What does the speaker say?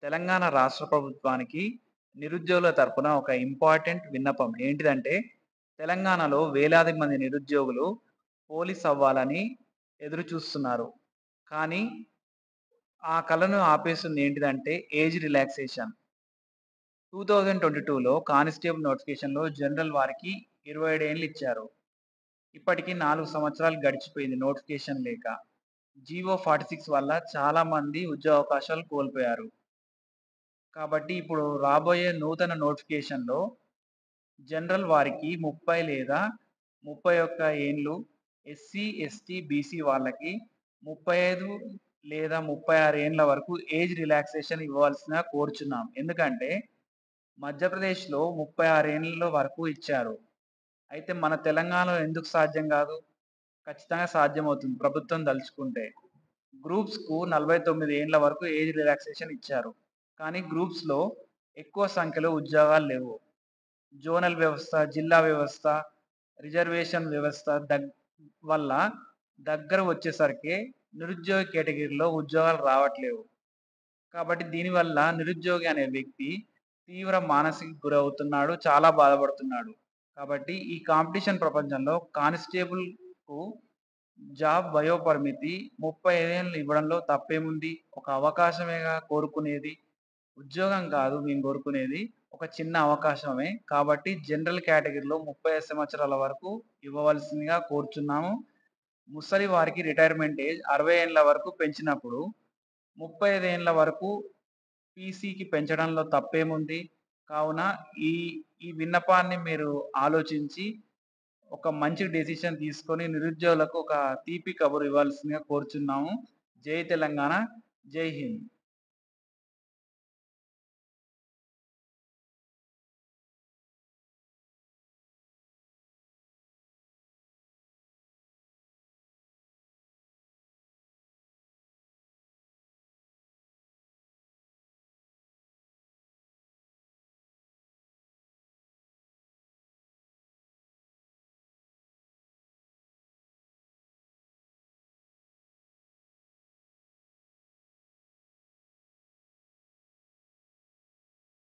తెలంగాణ రాష్ట్ర ప్రభుత్వానికి నిరుద్యోగుల తరపున ఒక ఇంపార్టెంట్ విన్నపం ఏంటిదంటే, తెలంగాణలో వేలాది మంది నిరుద్యోగులు పోలీస్ అవ్వాలని ఎదురు చూస్తున్నారు. కానీ ఆ కలను ఆపేస్తుంది ఏంటిదంటే ఏజ్ రిలాక్సేషన్. 2022లో కానిస్టేబుల్ నోటిఫికేషన్‌లో జనరల్ వారికి 27 ఏండ్లు ఇచ్చారు. ఇప్పటికి 4 సంవత్సరాలు గడిచిపోయింది నోటిఫికేషన్ లేక. జీవో 46 వల్ల చాలా మంది ఉద్యోగావకాశాలు కోల్పోయారు. కాబట్టి ఇప్పుడు రాబోయే నూతన నోటిఫికేషన్‌లో జనరల్ వారికి 30 లేదా 31 ఏండ్లు, ఎస్సీ, ఎస్టీ, బీసీ వాళ్ళకి 35 లేదా 36 ఏండ్ల వరకు ఏజ్ రిలాక్సేషన్ ఇవ్వాల్సిందిగా కోరుచున్నాం. ఎందుకంటే మధ్యప్రదేశ్‌లో 36 ఏండ్ల వరకు ఇచ్చారు. అయితే మన తెలంగాణలో ఎందుకు సాధ్యం గాదు? ఖచ్చితంగా సాధ్యమవుతుంది ప్రభుత్వం దలుచుకుంటే. గ్రూప్స్‌కు 49 ఏండ్ల వరకు ఏజ్ రిలాక్సేషన్ ఇచ్చారు. కానీ గ్రూప్స్‌లో ఎక్కువ సంఖ్యలో ఉద్యోగాలు లేవు. జోనల్ వ్యవస్థ, జిల్లా వ్యవస్థ, రిజర్వేషన్ వ్యవస్థ వల్ల దగ్గర వచ్చేసరికి నిరుద్యోగ కేటగిరీలో ఉద్యోగాలు రావట్లేవు. కాబట్టి దీనివల్ల నిరుద్యోగి అనే వ్యక్తి తీవ్ర మానసిక గురవుతున్నాడు. చాలా బాధపడుతున్నాడు. కాబట్టి ఈ కాంపిటీషన్ ప్రపంచంలో కానిస్టేబుల్‌కు జాబ్ వయోపరిమితి 35 ఏళ్ళు ఇవ్వడంలో తప్పేముంది? ఒక అవకాశమేగా కోరుకునేది. ఉద్యోగం కాదు మేము కోరుకునేది. ఒక చిన్న అవకాశమే. కాబట్టి జనరల్ కేటగిరీలో 35 సంవత్సరాల వరకు ఇవ్వవలసిందిగా కోరుచున్నాము. ముసలి వారికి రిటైర్మెంట్ ఏజ్ 60 ఏండ్ల వరకు పెంచినప్పుడు 35 ఏండ్ల వరకు పీసీకి పెంచడంలో తప్పేముంది? కావున ఈ ఈ విన్నపాన్ని మీరు ఆలోచించి ఒక మంచి డెసిషన్ తీసుకొని నిరుద్యోగులకు ఒక తీపి కబురు ఇవ్వాల్సిందిగా కోరుచున్నాము. జై తెలంగాణ! జై హింద్!